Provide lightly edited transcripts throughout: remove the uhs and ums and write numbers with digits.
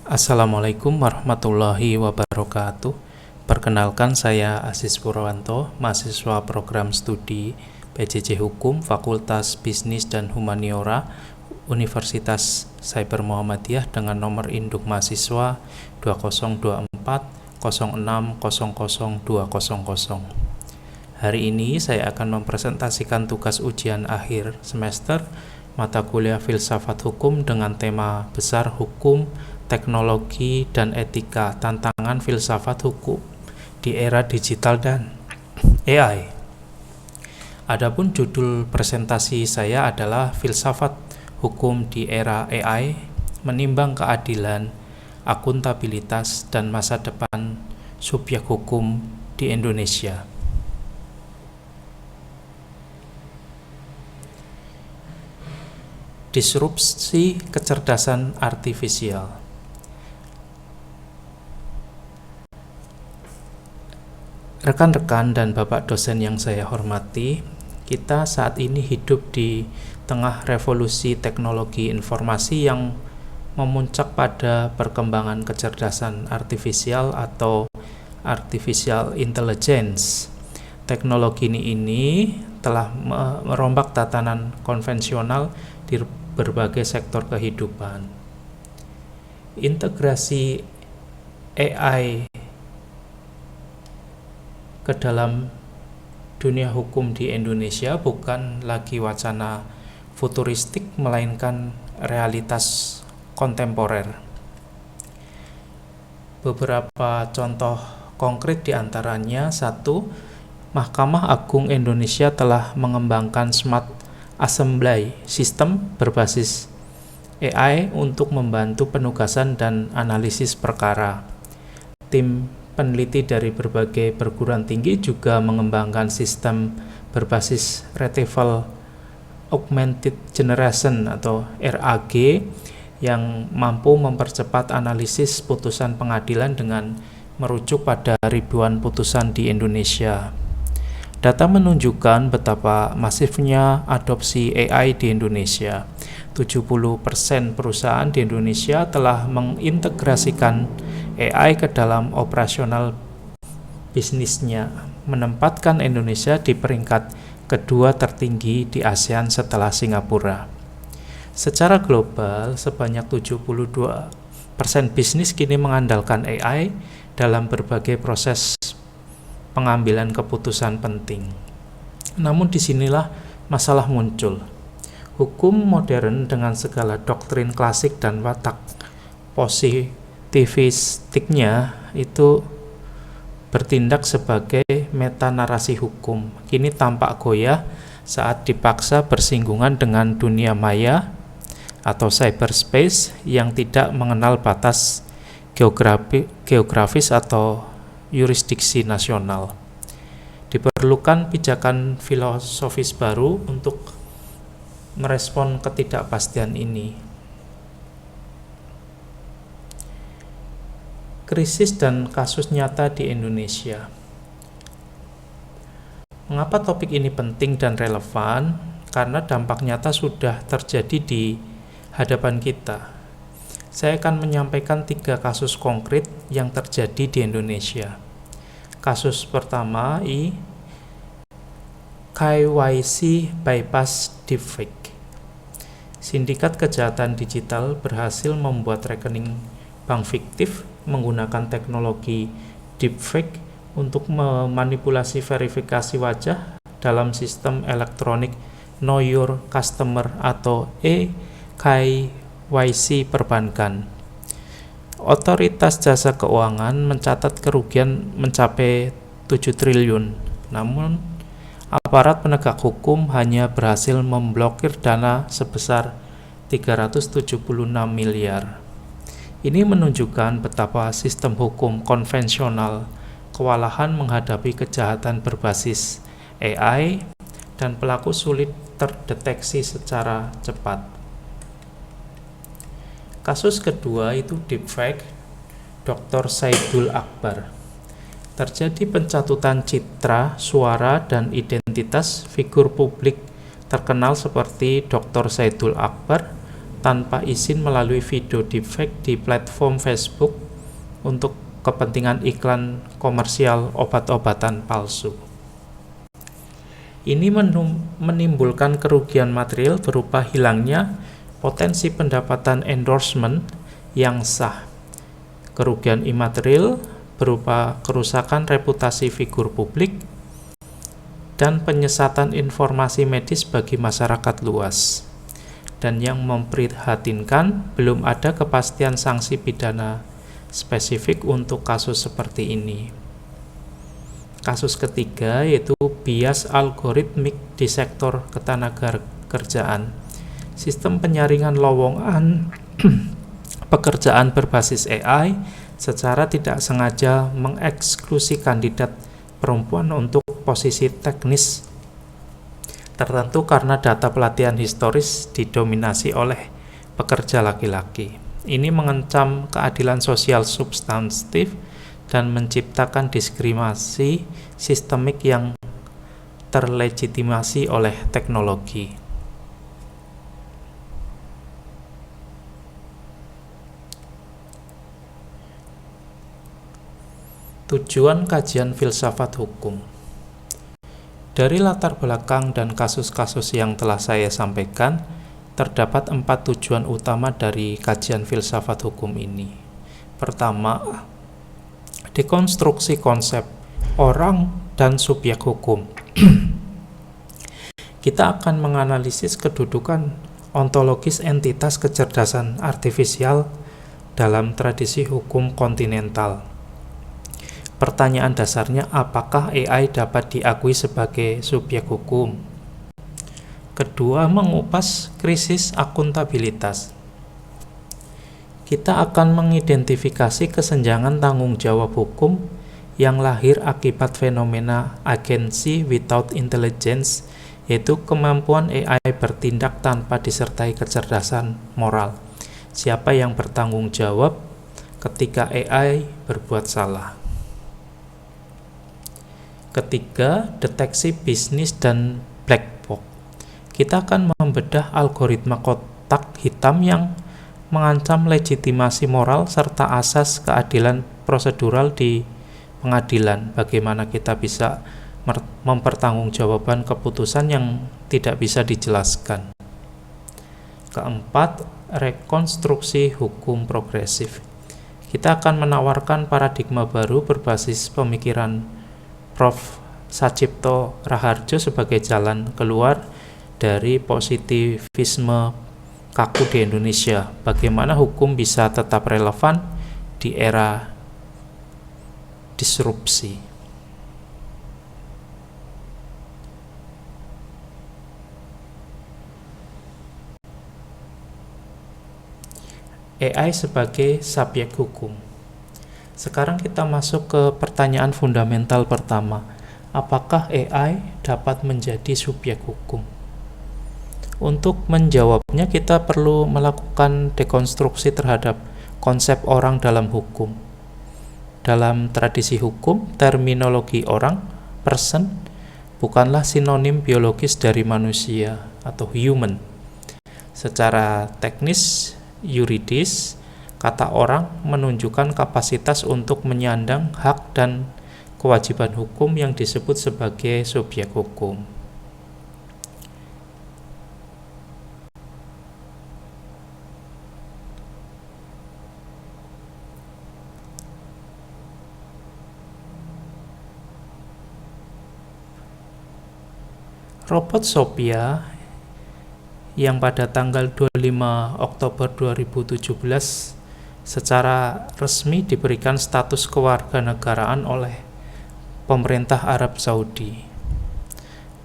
Assalamualaikum warahmatullahi wabarakatuh. Perkenalkan, saya Aziz Purwanto, mahasiswa program studi PJJ Hukum Fakultas Bisnis dan Humaniora Universitas Cyber Muhammadiyah dengan nomor induk mahasiswa 2024 06000200. Hari ini saya akan mempresentasikan tugas ujian akhir semester mata kuliah Filsafat Hukum dengan tema besar Hukum, Teknologi, dan Etika, Tantangan Filsafat Hukum di Era Digital dan AI. Adapun judul presentasi saya adalah Filsafat Hukum di Era AI, Menimbang Keadilan, Akuntabilitas, dan Masa Depan Subjek Hukum di Indonesia. Disrupsi kecerdasan artifisial. Rekan-rekan dan Bapak dosen yang saya hormati, kita saat ini hidup di tengah revolusi teknologi informasi yang memuncak pada perkembangan kecerdasan artifisial atau artificial intelligence. Teknologi ini telah merombak tatanan konvensional di berbagai sektor kehidupan. Integrasi AI ke dalam dunia hukum di Indonesia bukan lagi wacana futuristik, melainkan realitas kontemporer. Beberapa contoh konkret diantaranya: 1. Mahkamah Agung Indonesia telah mengembangkan Smart Assembly System berbasis AI untuk membantu penugasan dan analisis perkara. Tim peneliti dari berbagai perguruan tinggi juga mengembangkan sistem berbasis Retrieval Augmented Generation atau RAG yang mampu mempercepat analisis putusan pengadilan dengan merujuk pada ribuan putusan di Indonesia. Data menunjukkan betapa masifnya adopsi AI di Indonesia. 70% perusahaan di Indonesia telah mengintegrasikan AI ke dalam operasional bisnisnya, menempatkan Indonesia di peringkat kedua tertinggi di ASEAN setelah Singapura. Secara global, sebanyak 72% bisnis kini mengandalkan AI dalam berbagai proses pengambilan keputusan penting. Namun disinilah masalah muncul. Hukum modern dengan segala doktrin klasik dan watak positivistiknya itu bertindak sebagai metanarasi hukum. Kini tampak goyah saat dipaksa bersinggungan dengan dunia maya atau cyberspace yang tidak mengenal batas geografis atau yurisdiksi nasional. Diperlukan pijakan filosofis baru untuk merespon ketidakpastian ini. Krisis dan kasus nyata di Indonesia. Mengapa topik ini penting dan relevan? Karena dampak nyata sudah terjadi di hadapan kita. Saya akan menyampaikan 3 kasus konkret yang terjadi di Indonesia. Kasus pertama, KYC bypass deepfake. Sindikat kejahatan digital berhasil membuat rekening bank fiktif menggunakan teknologi deepfake untuk memanipulasi verifikasi wajah dalam sistem elektronik Know Your Customer atau EKYC perbankan. Otoritas Jasa Keuangan mencatat kerugian mencapai 7 triliun. Namun, aparat penegak hukum hanya berhasil memblokir dana sebesar 376 miliar. Ini menunjukkan betapa sistem hukum konvensional kewalahan menghadapi kejahatan berbasis AI dan pelaku sulit terdeteksi secara cepat. Kasus kedua itu deepfake Dr. Saidul Akbar. Terjadi pencatutan citra, suara, dan identitas figur publik terkenal seperti Dr. Saidul Akbar tanpa izin melalui video deepfake di platform Facebook untuk kepentingan iklan komersial obat-obatan palsu. Ini menimbulkan kerugian material berupa hilangnya potensi pendapatan endorsement yang sah, kerugian imaterial berupa kerusakan reputasi figur publik, dan penyesatan informasi medis bagi masyarakat luas. Dan yang memprihatinkan, belum ada kepastian sanksi pidana spesifik untuk kasus seperti ini. Kasus ketiga yaitu bias algoritmik di sektor ketenagakerjaan. Sistem penyaringan lowongan pekerjaan berbasis AI secara tidak sengaja mengeksklusi kandidat perempuan untuk posisi teknis tertentu karena data pelatihan historis didominasi oleh pekerja laki-laki. Ini mengancam keadilan sosial substantif dan menciptakan diskriminasi sistemik yang terlegitimasi oleh teknologi. Tujuan kajian filsafat hukum. Dari latar belakang dan kasus-kasus yang telah saya sampaikan, terdapat 4 tujuan utama dari kajian filsafat hukum ini. Pertama, dekonstruksi konsep orang dan subjek hukum. Kita akan menganalisis kedudukan ontologis entitas kecerdasan artifisial dalam tradisi hukum kontinental. Pertanyaan dasarnya, apakah AI dapat diakui sebagai subjek hukum? Kedua, mengupas krisis akuntabilitas. Kita akan mengidentifikasi kesenjangan tanggung jawab hukum yang lahir akibat fenomena agency without intelligence, yaitu kemampuan AI bertindak tanpa disertai kecerdasan moral. Siapa yang bertanggung jawab ketika AI berbuat salah? Ketiga, deteksi bisnis dan black box. Kita akan membedah algoritma kotak hitam yang mengancam legitimasi moral serta asas keadilan prosedural di pengadilan. Bagaimana kita bisa mempertanggungjawabkan keputusan yang tidak bisa dijelaskan. Keempat, rekonstruksi hukum progresif. Kita akan menawarkan paradigma baru berbasis pemikiran Prof. Sacipto Raharjo sebagai jalan keluar dari positivisme kaku di Indonesia. Bagaimana hukum bisa tetap relevan di era disrupsi. AI sebagai subjek hukum. Sekarang kita masuk ke pertanyaan fundamental pertama. Apakah AI dapat menjadi subjek hukum? Untuk menjawabnya kita perlu melakukan dekonstruksi terhadap konsep orang dalam hukum. Dalam tradisi hukum, terminologi orang, person, bukanlah sinonim biologis dari manusia atau human. Secara teknis, yuridis, kata orang menunjukkan kapasitas untuk menyandang hak dan kewajiban hukum yang disebut sebagai subjek hukum. Robot Sophia yang pada tanggal 25 Oktober 2017 secara resmi diberikan status kewarganegaraan oleh pemerintah Arab Saudi.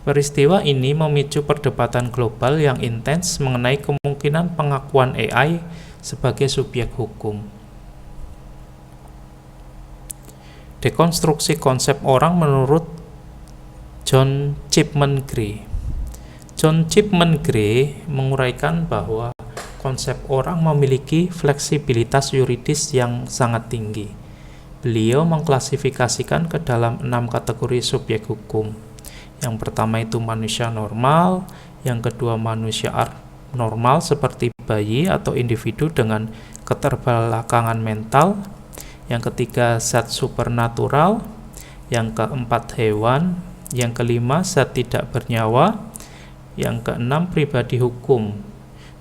Peristiwa ini memicu perdebatan global yang intens mengenai kemungkinan pengakuan AI sebagai subjek hukum. Dekonstruksi konsep orang menurut John Chipman Gray. John Chipman Gray menguraikan bahwa konsep orang memiliki fleksibilitas yuridis yang sangat tinggi. Beliau mengklasifikasikan ke dalam 6 kategori subjek hukum. Yang pertama itu manusia normal, yang kedua manusia abnormal seperti bayi atau individu dengan keterbelakangan mental. Yang ketiga, zat supernatural. Yang keempat, hewan. Yang kelima, zat tidak bernyawa. Yang keenam, pribadi hukum,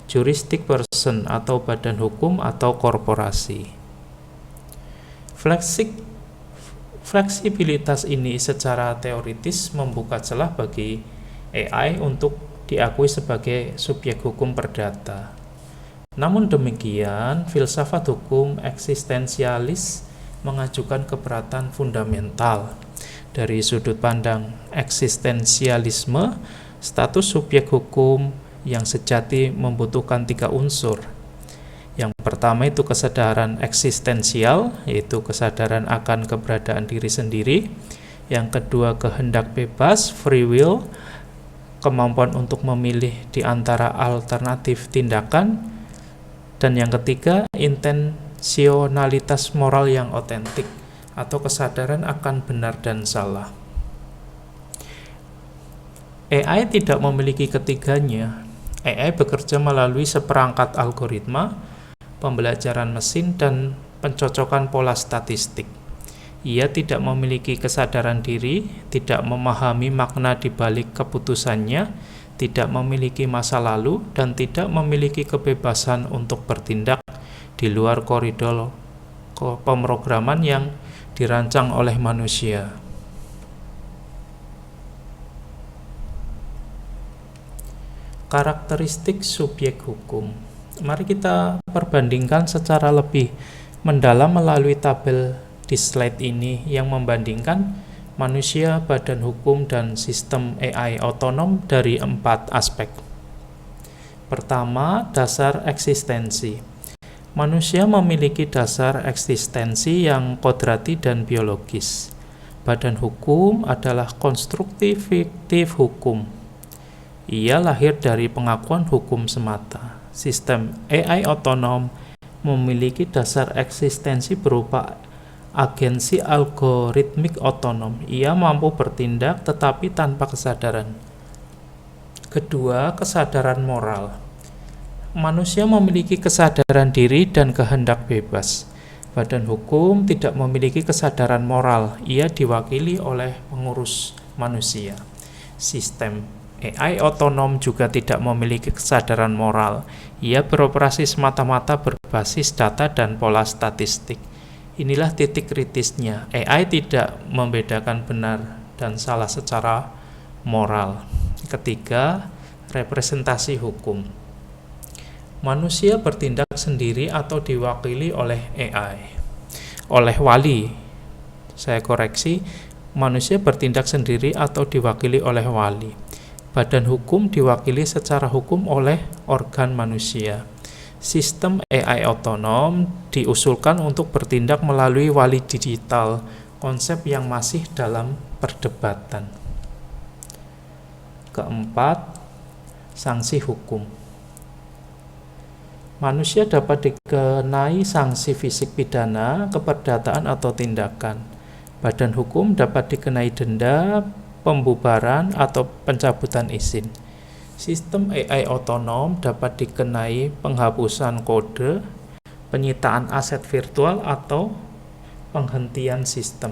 juristic person atau badan hukum atau korporasi. Fleksibilitas ini secara teoritis membuka celah bagi AI untuk diakui sebagai subjek hukum perdata. Namun demikian, filsafat hukum eksistensialis mengajukan keberatan fundamental. Dari sudut pandang eksistensialisme, status subjek hukum yang sejati membutuhkan 3 unsur. Yang pertama itu kesadaran eksistensial, yaitu kesadaran akan keberadaan diri sendiri. Yang kedua, kehendak bebas, free will, kemampuan untuk memilih di antara alternatif tindakan. Dan yang ketiga, intensionalitas moral yang otentik, atau kesadaran akan benar dan salah. AI tidak memiliki ketiganya. AI bekerja melalui seperangkat algoritma, pembelajaran mesin, dan pencocokan pola statistik. Ia tidak memiliki kesadaran diri, tidak memahami makna di balik keputusannya, tidak memiliki masa lalu, dan tidak memiliki kebebasan untuk bertindak di luar koridor pemrograman yang dirancang oleh manusia. Karakteristik subjek hukum. Mari kita perbandingkan secara lebih mendalam melalui tabel di slide ini yang membandingkan manusia, badan hukum, dan sistem AI otonom dari 4 aspek. Pertama, dasar eksistensi. Manusia memiliki dasar eksistensi yang kodrati dan biologis. Badan hukum adalah konstruktif fiktif hukum. Ia lahir dari pengakuan hukum semata. Sistem AI otonom memiliki dasar eksistensi berupa agensi algoritmik otonom. Ia mampu bertindak tetapi tanpa kesadaran. Kedua, kesadaran moral. Manusia memiliki kesadaran diri dan kehendak bebas. Badan hukum tidak memiliki kesadaran moral. Ia diwakili oleh pengurus manusia. Sistem AI otonom juga tidak memiliki kesadaran moral. Ia beroperasi semata-mata berbasis data dan pola statistik. Inilah titik kritisnya. AI tidak membedakan benar dan salah secara moral. Ketiga, representasi hukum. Manusia bertindak sendiri atau diwakili oleh AI. Oleh wali. Saya koreksi, manusia bertindak sendiri atau diwakili oleh wali. Badan hukum diwakili secara hukum oleh organ manusia. Sistem AI otonom diusulkan untuk bertindak melalui wali digital, konsep yang masih dalam perdebatan. Keempat, sanksi hukum. Manusia dapat dikenai sanksi fisik pidana, keperdataan, atau tindakan. Badan hukum dapat dikenai denda, pembubaran, atau pencabutan izin. Sistem AI otonom dapat dikenai penghapusan kode, penyitaan aset virtual, atau penghentian sistem.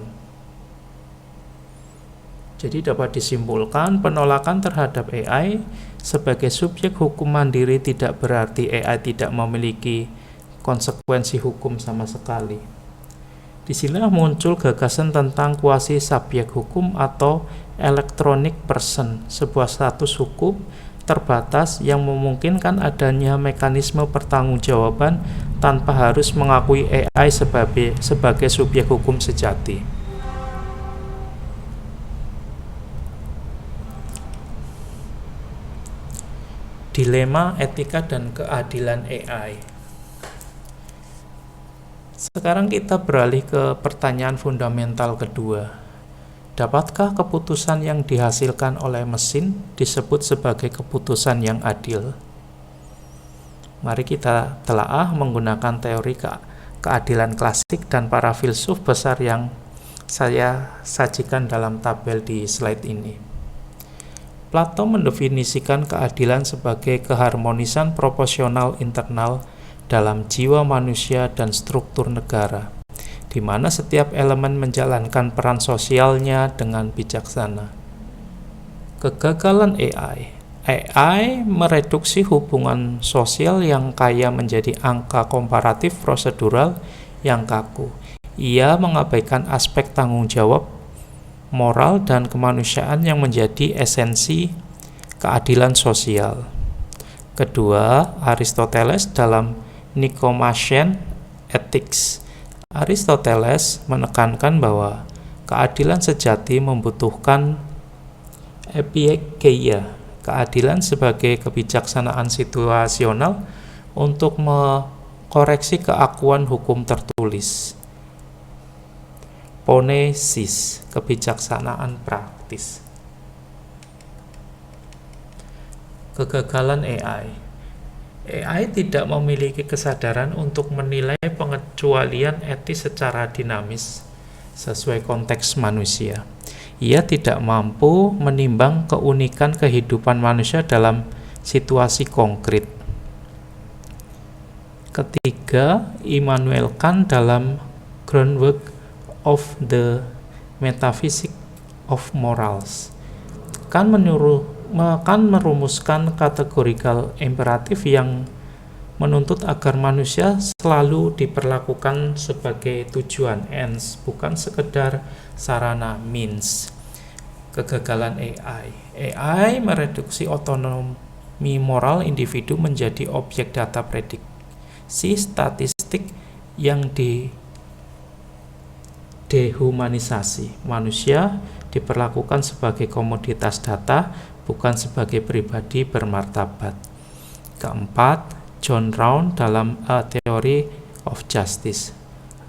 Jadi dapat disimpulkan penolakan terhadap AI sebagai subjek hukum mandiri tidak berarti AI tidak memiliki konsekuensi hukum sama sekali. Disinilah muncul gagasan tentang kuasi subjek hukum atau electronic person, sebuah status hukum terbatas yang memungkinkan adanya mekanisme pertanggungjawaban tanpa harus mengakui AI sebagai subjek hukum sejati. Dilema etika dan keadilan AI. Sekarang kita beralih ke pertanyaan fundamental kedua. Dapatkah keputusan yang dihasilkan oleh mesin disebut sebagai keputusan yang adil? Mari kita telaah menggunakan teori keadilan klasik dan para filsuf besar yang saya sajikan dalam tabel di slide ini. Plato mendefinisikan keadilan sebagai keharmonisan proporsional internal dalam jiwa manusia dan struktur negara, di mana setiap elemen menjalankan peran sosialnya dengan bijaksana. Kegagalan AI mereduksi hubungan sosial yang kaya menjadi angka komparatif prosedural yang kaku. Ia mengabaikan aspek tanggung jawab, moral, dan kemanusiaan yang menjadi esensi keadilan sosial. Kedua, Aristoteles dalam Nicomachean Ethics. Aristoteles menekankan bahwa keadilan sejati membutuhkan epikeia, keadilan sebagai kebijaksanaan situasional untuk mengkoreksi keakuan hukum tertulis. Ponesis, kebijaksanaan praktis. Kegagalan AI tidak memiliki kesadaran untuk menilai pengecualian etis secara dinamis sesuai konteks manusia. Ia tidak mampu menimbang keunikan kehidupan manusia dalam situasi konkret. Ketiga, Immanuel Kant dalam Groundwork of the Metaphysics of Morals. Kant merumuskan kategorikal imperatif yang menuntut agar manusia selalu diperlakukan sebagai tujuan ends, bukan sekedar sarana means. Kegagalan AI mereduksi otonomi moral individu menjadi objek data prediksi statistik yang dehumanisasi. Manusia diperlakukan sebagai komoditas data, bukan sebagai pribadi bermartabat. Keempat, John Round dalam A Theory of Justice.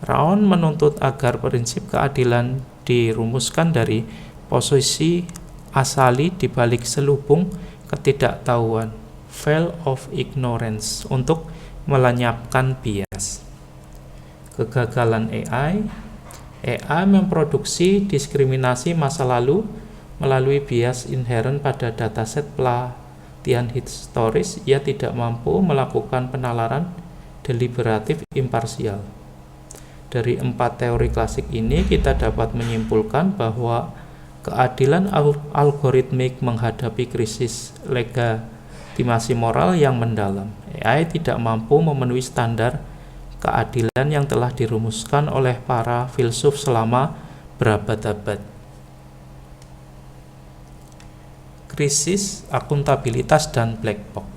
Round menuntut agar prinsip keadilan dirumuskan dari posisi asali di balik selubung ketidaktahuan, veil of ignorance, untuk melenyapkan bias. Kegagalan AI memproduksi diskriminasi masa lalu melalui bias inheren pada dataset pelatihan historis. Ia tidak mampu melakukan penalaran deliberatif imparsial. Dari 4 teori klasik ini kita dapat menyimpulkan bahwa keadilan algoritmik menghadapi krisis legitimasi moral yang mendalam. AI tidak mampu memenuhi standar keadilan yang telah dirumuskan oleh para filsuf selama berabad-abad. Krisis akuntabilitas dan black box.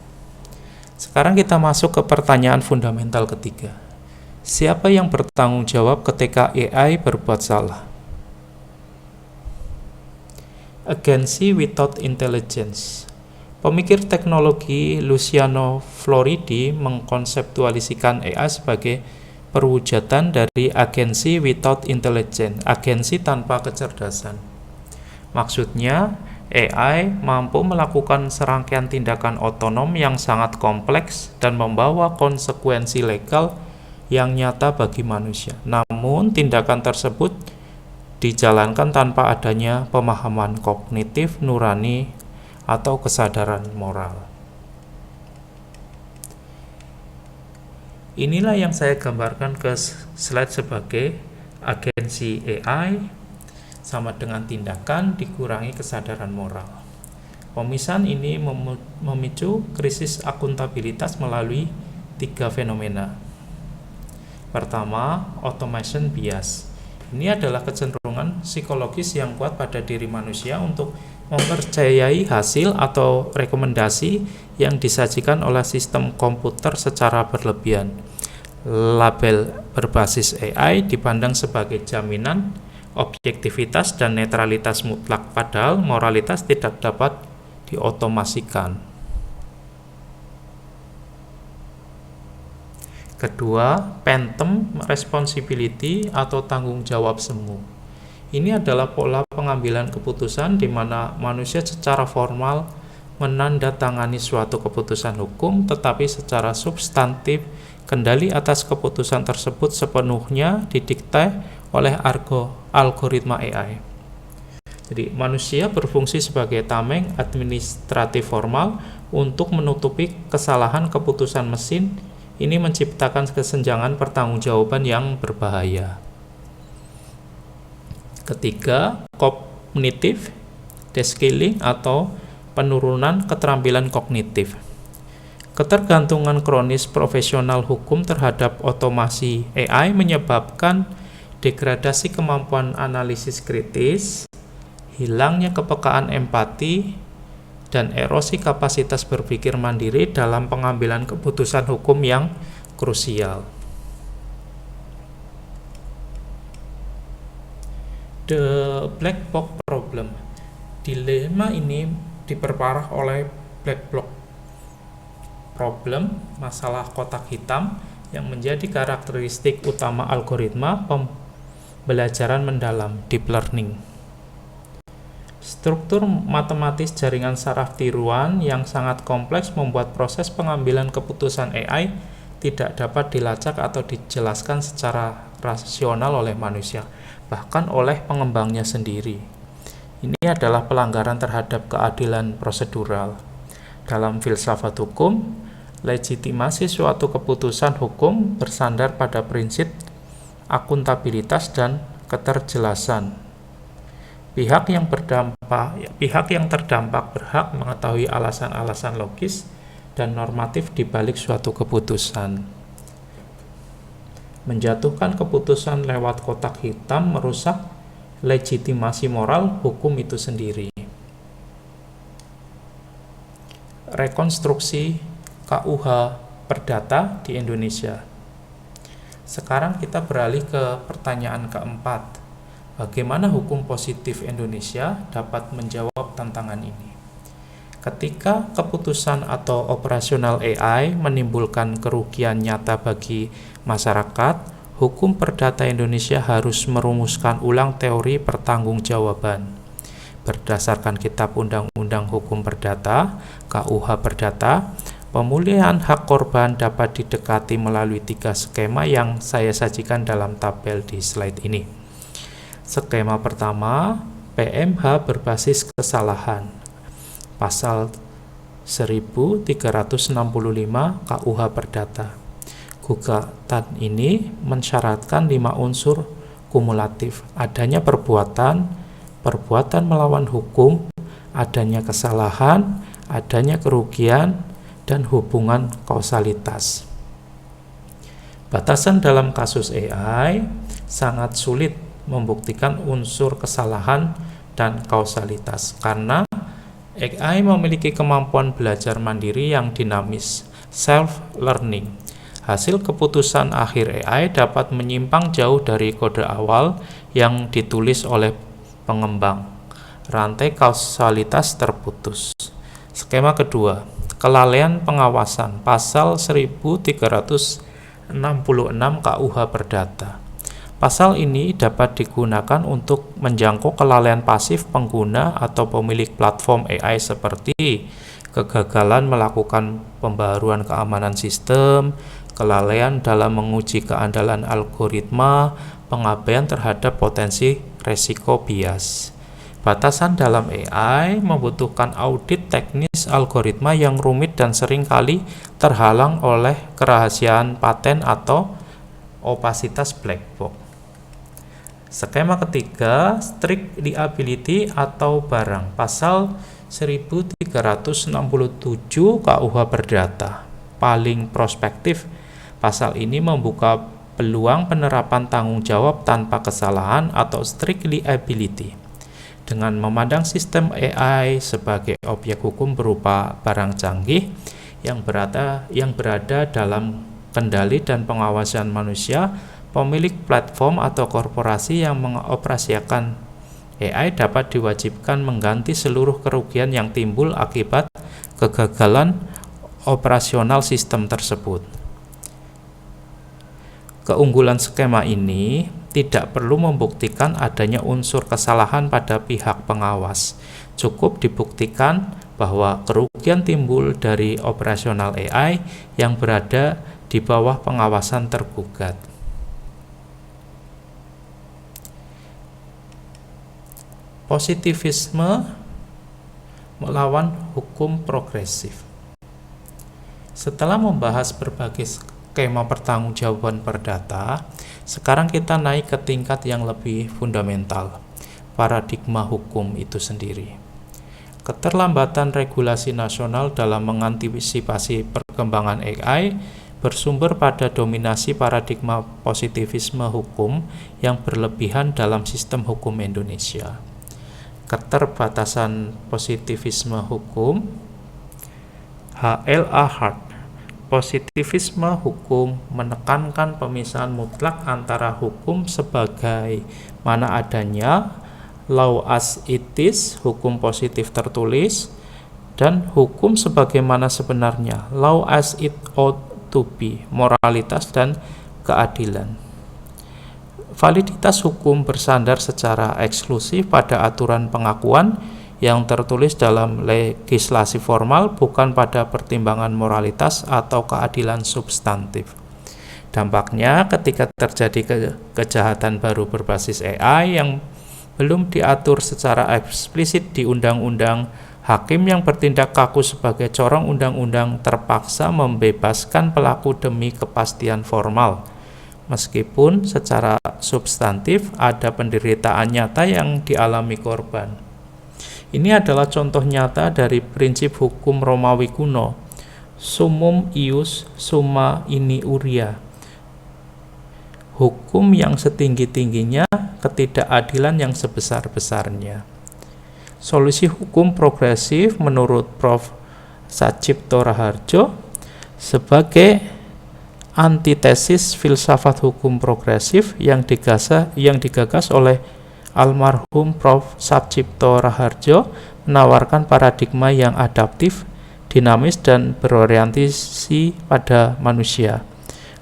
Sekarang kita masuk ke pertanyaan fundamental ketiga. Siapa yang bertanggung jawab ketika AI berbuat salah? Agency without intelligence. Pemikir teknologi Luciano Floridi mengkonseptualisikan AI sebagai perwujudan dari agency without intelligence, agensi tanpa kecerdasan. Maksudnya, AI mampu melakukan serangkaian tindakan otonom yang sangat kompleks dan membawa konsekuensi legal yang nyata bagi manusia. Namun, tindakan tersebut dijalankan tanpa adanya pemahaman kognitif, nurani, atau kesadaran moral. Inilah yang saya gambarkan ke slide sebagai agensi AI sama dengan tindakan dikurangi kesadaran moral. Pemisahan ini memicu krisis akuntabilitas melalui 3 fenomena. Pertama, automation bias. Ini adalah kecenderungan psikologis yang kuat pada diri manusia untuk mempercayai hasil atau rekomendasi yang disajikan oleh sistem komputer secara berlebihan. Label berbasis AI dipandang sebagai jaminan objektivitas dan netralitas mutlak, padahal moralitas tidak dapat diotomasikan. Kedua, phantom responsibility atau tanggung jawab semu. Ini adalah pola pengambilan keputusan di mana manusia secara formal menandatangani suatu keputusan hukum, tetapi secara substantif kendali atas keputusan tersebut sepenuhnya didikte oleh algoritma AI. Jadi manusia berfungsi sebagai tameng administratif formal untuk menutupi kesalahan keputusan mesin. Ini menciptakan kesenjangan pertanggungjawaban yang berbahaya. Ketiga, kognitif deskilling atau penurunan keterampilan kognitif. Ketergantungan kronis profesional hukum terhadap otomasi AI menyebabkan degradasi kemampuan analisis kritis, hilangnya kepekaan empati, dan erosi kapasitas berpikir mandiri dalam pengambilan keputusan hukum yang krusial. The black box problem. Dilema ini diperparah oleh black box problem, masalah kotak hitam, yang menjadi karakteristik utama algoritma pembelajaran mendalam deep learning. Struktur matematis jaringan saraf tiruan yang sangat kompleks membuat proses pengambilan keputusan AI tidak dapat dilacak atau dijelaskan secara rasional oleh manusia, bahkan oleh pengembangnya sendiri. Ini adalah pelanggaran terhadap keadilan prosedural. Dalam filsafat hukum, legitimasi suatu keputusan hukum bersandar pada prinsip akuntabilitas dan keterjelasan. Pihak yang terdampak berhak mengetahui alasan-alasan logis dan normatif di balik suatu keputusan. Menjatuhkan keputusan lewat kotak hitam merusak legitimasi moral hukum itu sendiri. Rekonstruksi KUH Perdata di Indonesia. Sekarang kita beralih ke pertanyaan keempat. Bagaimana hukum positif Indonesia dapat menjawab tantangan ini? Ketika keputusan atau operasional AI menimbulkan kerugian nyata bagi masyarakat, hukum perdata Indonesia harus merumuskan ulang teori pertanggungjawaban. Berdasarkan Kitab Undang-Undang Hukum Perdata, KUH Perdata, pemulihan hak korban dapat didekati melalui 3 skema yang saya sajikan dalam tabel di slide ini. Skema pertama, PMH berbasis kesalahan. Pasal 1365 KUH Perdata. Gugatan ini mensyaratkan 5 unsur kumulatif: adanya perbuatan melawan hukum, adanya kesalahan, adanya kerugian, dan hubungan kausalitas. Batasan dalam kasus AI sangat sulit membuktikan unsur kesalahan dan kausalitas karena AI memiliki kemampuan belajar mandiri yang dinamis, self-learning. Hasil keputusan akhir AI dapat menyimpang jauh dari kode awal yang ditulis oleh pengembang. Rantai kausalitas terputus. Skema kedua, kelalaian pengawasan. Pasal 1366 KUH Perdata. Pasal ini dapat digunakan untuk menjangkau kelalaian pasif pengguna atau pemilik platform AI seperti kegagalan melakukan pembaruan keamanan sistem, kelalaian dalam menguji keandalan algoritma, pengabaian terhadap potensi resiko bias. Batasan dalam AI membutuhkan audit teknis algoritma yang rumit dan seringkali terhalang oleh kerahasiaan paten atau opasitas black box. Skema ketiga, strict liability atau barang. Pasal 1367 KUH Perdata. Paling prospektif, pasal ini membuka peluang penerapan tanggung jawab tanpa kesalahan atau strict liability. Dengan memandang sistem AI sebagai objek hukum berupa barang canggih yang berada dalam kendali dan pengawasan manusia, pemilik platform atau korporasi yang mengoperasikan AI dapat diwajibkan mengganti seluruh kerugian yang timbul akibat kegagalan operasional sistem tersebut. Keunggulan skema ini tidak perlu membuktikan adanya unsur kesalahan pada pihak pengawas. Cukup dibuktikan bahwa kerugian timbul dari operasional AI yang berada di bawah pengawasan tergugat. Positivisme melawan hukum progresif. Setelah membahas berbagai skema pertanggungjawaban perdata, sekarang kita naik ke tingkat yang lebih fundamental, paradigma hukum itu sendiri. Keterlambatan regulasi nasional dalam mengantisipasi perkembangan AI bersumber pada dominasi paradigma positivisme hukum yang berlebihan dalam sistem hukum Indonesia. Keterbatasan positivisme hukum. H.L.A. Hart. Positivisme hukum menekankan pemisahan mutlak antara hukum sebagai mana adanya, law as it is, hukum positif tertulis, dan hukum sebagaimana sebenarnya, law as it ought to be, moralitas dan keadilan. Validitas hukum bersandar secara eksklusif pada aturan pengakuan yang tertulis dalam legislasi formal, bukan pada pertimbangan moralitas atau keadilan substantif. Dampaknya, ketika terjadi kejahatan baru berbasis AI yang belum diatur secara eksplisit di undang-undang, hakim yang bertindak kaku sebagai corong undang-undang terpaksa membebaskan pelaku demi kepastian formal, meskipun secara substantif ada penderitaan nyata yang dialami korban. Ini adalah contoh nyata dari prinsip hukum Romawi kuno, summum ius summa iniuria. Hukum yang setinggi-tingginya, ketidakadilan yang sebesar-besarnya. Solusi hukum progresif menurut Prof. Sacipto Raharjo sebagai antitesis filsafat hukum progresif yang digagas oleh almarhum Prof. Sacipto Raharjo menawarkan paradigma yang adaptif, dinamis, dan berorientasi pada manusia.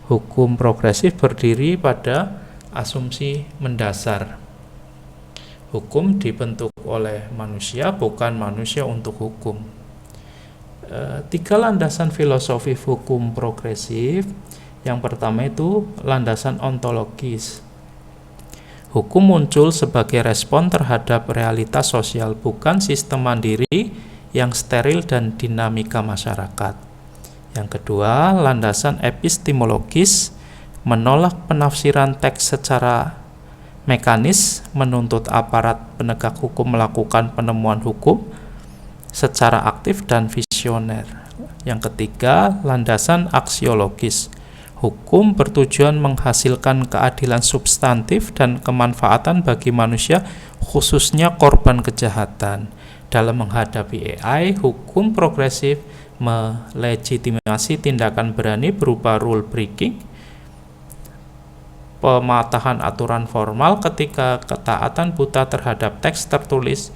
Hukum progresif berdiri pada asumsi mendasar. Hukum dibentuk oleh manusia, bukan manusia untuk hukum. 3 landasan filosofi hukum progresif. Yang pertama itu landasan ontologis. Hukum muncul sebagai respon terhadap realitas sosial, bukan sistem mandiri yang steril dan dinamika masyarakat. Yang kedua, landasan epistemologis, menolak penafsiran teks secara mekanis, menuntut aparat penegak hukum melakukan penemuan hukum secara aktif dan visioner. Yang ketiga, landasan aksiologis. Hukum bertujuan menghasilkan keadilan substantif dan kemanfaatan bagi manusia, khususnya korban kejahatan. Dalam menghadapi AI, hukum progresif melegitimasi tindakan berani berupa rule breaking, pematahan aturan formal ketika ketaatan buta terhadap teks tertulis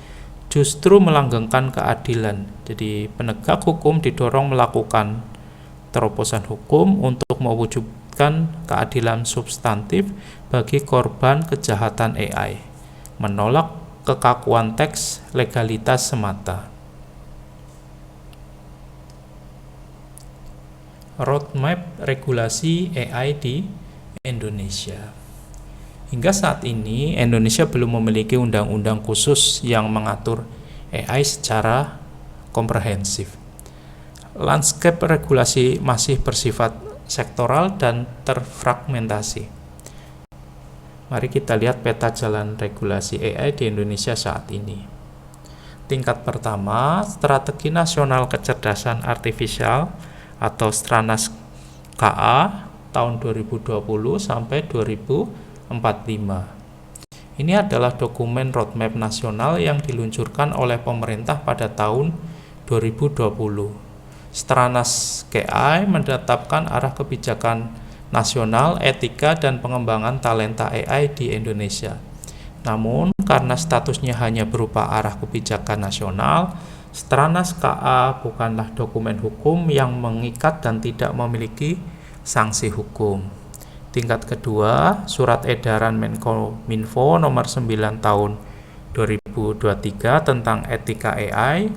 justru melanggengkan keadilan. Jadi penegak hukum didorong melakukan terobosan hukum untuk mewujudkan keadilan substantif bagi korban kejahatan AI, menolak kekakuan teks legalitas semata. Roadmap regulasi AI di Indonesia. Hingga saat ini, Indonesia belum memiliki undang-undang khusus yang mengatur AI secara komprehensif. Landscape regulasi masih bersifat sektoral dan terfragmentasi. Mari kita lihat peta jalan regulasi AI di Indonesia saat ini. Tingkat pertama, Strategi Nasional Kecerdasan Artifisial atau Stranas KA tahun 2020 sampai 2045. Ini adalah dokumen roadmap nasional yang diluncurkan oleh pemerintah pada tahun 2020. Stranas KI menetapkan arah kebijakan nasional, etika, dan pengembangan talenta AI di Indonesia. Namun, karena statusnya hanya berupa arah kebijakan nasional, Stranas KA bukanlah dokumen hukum yang mengikat dan tidak memiliki sanksi hukum. Tingkat kedua, Surat Edaran Menkominfo nomor 9 tahun 2023 tentang etika AI.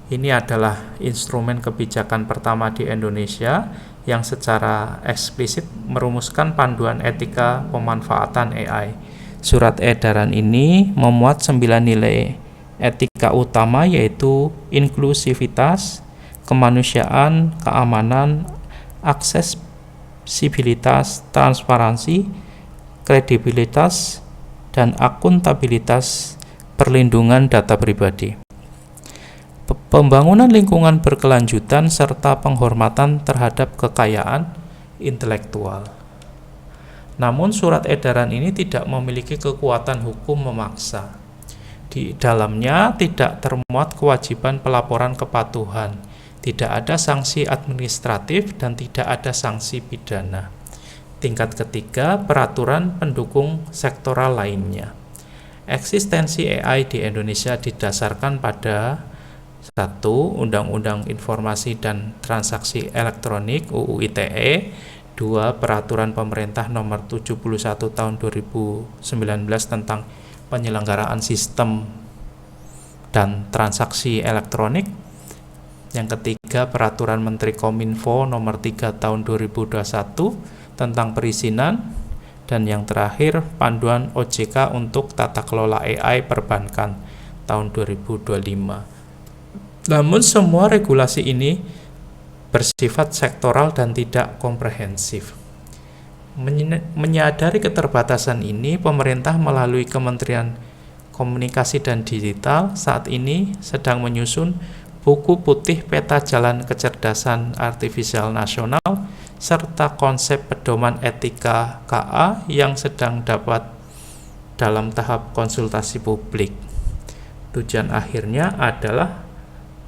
Ini adalah instrumen kebijakan pertama di Indonesia yang secara eksplisit merumuskan panduan etika pemanfaatan AI. Surat edaran ini memuat 9 nilai etika utama yaitu inklusivitas, kemanusiaan, keamanan, aksesibilitas, transparansi, kredibilitas, dan akuntabilitas perlindungan data pribadi. Pembangunan lingkungan berkelanjutan serta penghormatan terhadap kekayaan intelektual. Namun surat edaran ini tidak memiliki kekuatan hukum memaksa. Di dalamnya tidak termuat kewajiban pelaporan kepatuhan, tidak ada sanksi administratif dan tidak ada sanksi pidana. Tingkat ketiga, peraturan pendukung sektoral lainnya. Eksistensi AI di Indonesia didasarkan pada 1. Undang-Undang Informasi dan Transaksi Elektronik UU ITE, 2. Peraturan Pemerintah Nomor 71 Tahun 2019 tentang penyelenggaraan sistem dan transaksi elektronik. Yang ketiga, Peraturan Menteri Kominfo Nomor 3 Tahun 2021 tentang perizinan. Dan yang terakhir, Panduan OJK untuk Tata Kelola AI Perbankan tahun 2025. Namun semua regulasi ini bersifat sektoral dan tidak komprehensif. Menyadari keterbatasan ini, pemerintah melalui Kementerian Komunikasi dan Digital saat ini sedang menyusun buku putih peta jalan kecerdasan artifisial nasional serta konsep pedoman etika KA yang sedang dapat dalam tahap konsultasi publik. Tujuan akhirnya adalah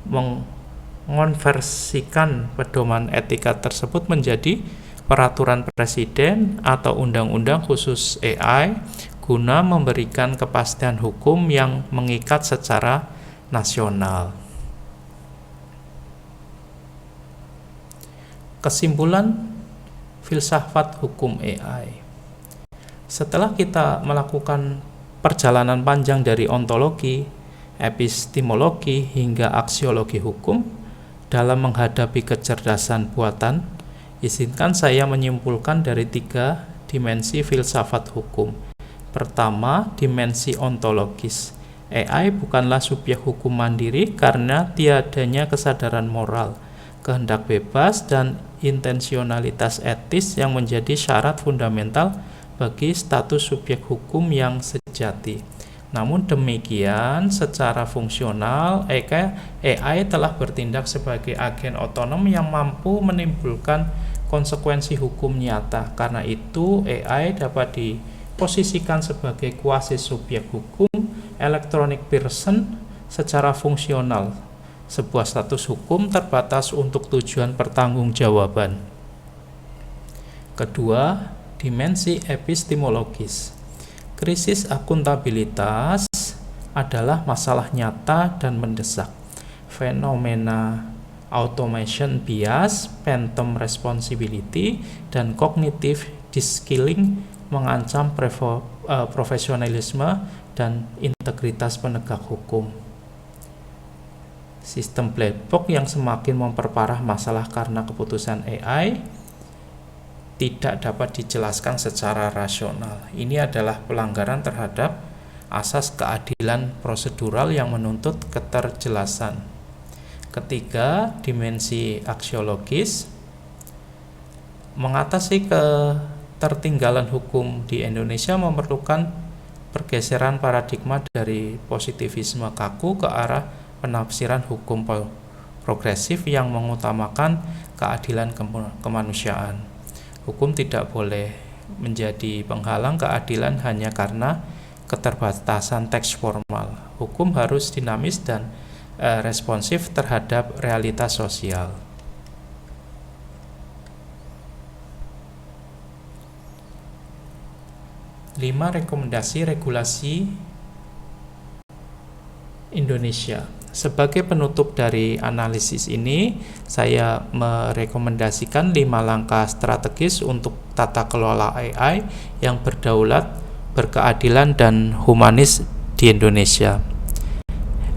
mengonversikan pedoman etika tersebut menjadi peraturan presiden atau undang-undang khusus AI guna memberikan kepastian hukum yang mengikat secara nasional. Kesimpulan filsafat hukum AI. Setelah kita melakukan perjalanan panjang dari ontologi, epistemologi hingga aksiologi hukum dalam menghadapi kecerdasan buatan, izinkan saya menyimpulkan dari 3 dimensi filsafat hukum. Pertama, dimensi ontologis. AI bukanlah subjek hukum mandiri karena tiadanya kesadaran moral, kehendak bebas, dan intensionalitas etis yang menjadi syarat fundamental bagi status subjek hukum yang sejati. Namun demikian, secara fungsional, AI telah bertindak sebagai agen otonom yang mampu menimbulkan konsekuensi hukum nyata. Karena itu, AI dapat diposisikan sebagai kuasi subjek hukum, electronic person secara fungsional, sebuah status hukum terbatas untuk tujuan pertanggungjawaban. Kedua, dimensi epistemologis. Krisis akuntabilitas adalah masalah nyata dan mendesak. Fenomena automation bias, phantom responsibility, dan cognitive de-skilling mengancam profesionalisme dan integritas penegak hukum. Sistem black box yang semakin memperparah masalah karena keputusan AI tidak dapat dijelaskan secara rasional. Ini adalah pelanggaran terhadap asas keadilan prosedural yang menuntut keterjelasan. Ketiga, dimensi aksiologis. Mengatasi ketertinggalan hukum di Indonesia memerlukan pergeseran paradigma dari positivisme kaku ke arah penafsiran hukum progresif yang mengutamakan keadilan kemanusiaan. Hukum tidak boleh menjadi penghalang keadilan hanya karena keterbatasan teks formal. Hukum harus dinamis dan responsif terhadap realitas sosial. Lima, rekomendasi regulasi Indonesia. Sebagai penutup dari analisis ini, saya merekomendasikan 5 langkah strategis untuk tata kelola AI yang berdaulat, berkeadilan, dan humanis di Indonesia.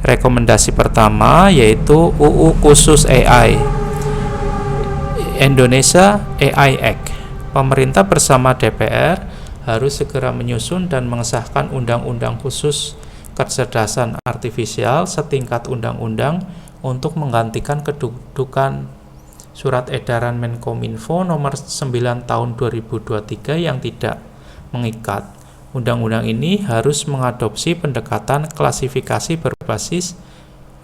Rekomendasi pertama yaitu UU khusus AI, Indonesia AI Act. Pemerintah bersama DPR harus segera menyusun dan mengesahkan undang-undang khusus kecerdasan artifisial setingkat undang-undang untuk menggantikan kedudukan Surat Edaran Menkominfo nomor 9 tahun 2023 yang tidak mengikat. Undang-undang ini harus mengadopsi pendekatan klasifikasi berbasis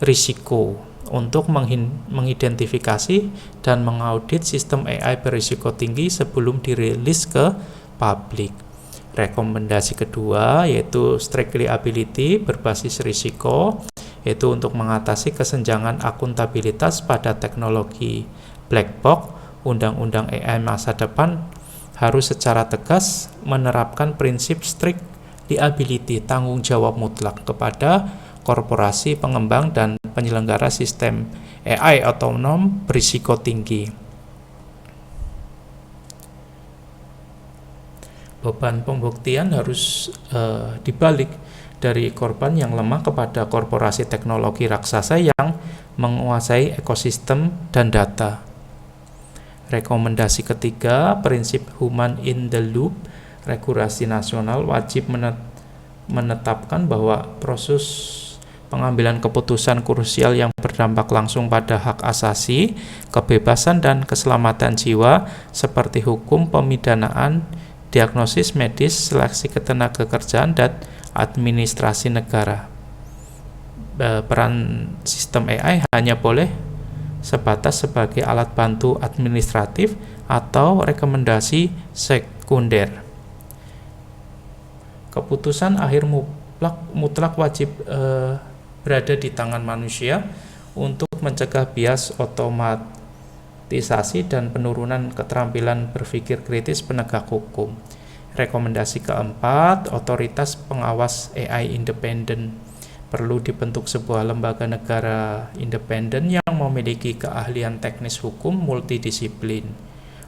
risiko untuk mengidentifikasi dan mengaudit sistem AI berisiko tinggi sebelum dirilis ke publik. Rekomendasi kedua yaitu strict liability berbasis risiko, yaitu untuk mengatasi kesenjangan akuntabilitas pada teknologi black box. Undang-undang AI masa depan harus secara tegas menerapkan prinsip strict liability, tanggung jawab mutlak kepada korporasi pengembang dan penyelenggara sistem AI otonom berisiko tinggi. Beban pembuktian harus dibalik dari korban yang lemah kepada korporasi teknologi raksasa yang menguasai ekosistem dan data. Rekomendasi ketiga, prinsip human in the loop. Regulasi nasional wajib menetapkan bahwa proses pengambilan keputusan krusial yang berdampak langsung pada hak asasi, kebebasan dan keselamatan jiwa seperti hukum pemidanaan, diagnosis medis, seleksi ketenagakerjaan, dan administrasi negara. Peran sistem AI hanya boleh sebatas sebagai alat bantu administratif atau rekomendasi sekunder. Keputusan akhir mutlak wajib berada di tangan manusia untuk mencegah bias otomatisasi dan penurunan keterampilan berpikir kritis penegak hukum. Rekomendasi keempat, otoritas pengawas AI independen. Perlu dibentuk sebuah lembaga negara independen yang memiliki keahlian teknis hukum multidisiplin.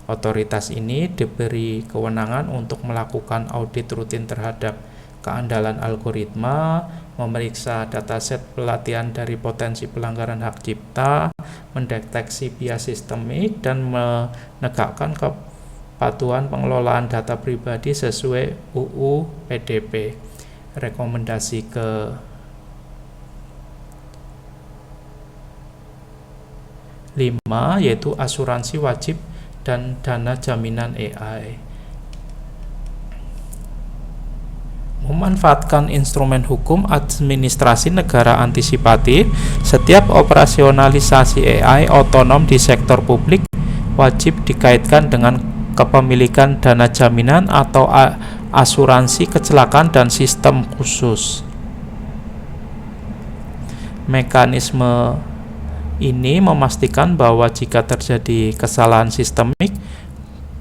Otoritas ini diberi kewenangan untuk melakukan audit rutin terhadap keandalan algoritma, memeriksa dataset pelatihan dari potensi pelanggaran hak cipta, mendeteksi bias sistemik, dan menegakkan kepatuhan pengelolaan data pribadi sesuai UU PDP. Rekomendasi ke 5 yaitu asuransi wajib dan dana jaminan AI. Memanfaatkan instrumen hukum administrasi negara antisipatif, setiap operasionalisasi AI otonom di sektor publik wajib dikaitkan dengan kepemilikan dana jaminan atau asuransi kecelakaan dan sistem khusus. Mekanisme ini memastikan bahwa jika terjadi kesalahan sistemik,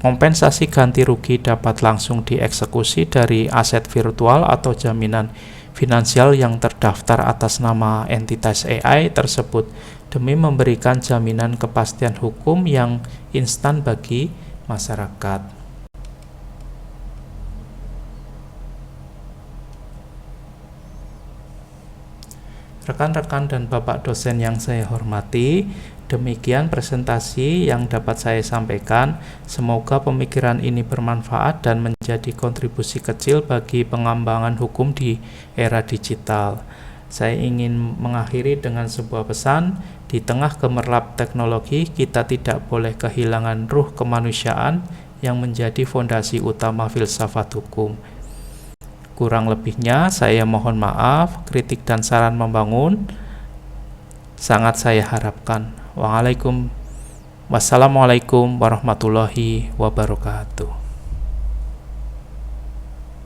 kompensasi ganti rugi dapat langsung dieksekusi dari aset virtual atau jaminan finansial yang terdaftar atas nama entitas AI tersebut demi memberikan jaminan kepastian hukum yang instan bagi masyarakat. Rekan-rekan dan Bapak dosen yang saya hormati, demikian presentasi yang dapat saya sampaikan. Semoga pemikiran ini bermanfaat dan menjadi kontribusi kecil bagi pengembangan hukum di era digital. Saya ingin mengakhiri dengan sebuah pesan, di tengah gemerlap teknologi, kita tidak boleh kehilangan ruh kemanusiaan yang menjadi fondasi utama filsafat hukum. Kurang lebihnya saya mohon maaf, kritik dan saran membangun sangat saya harapkan. Wassalamualaikum warahmatullahi wabarakatuh.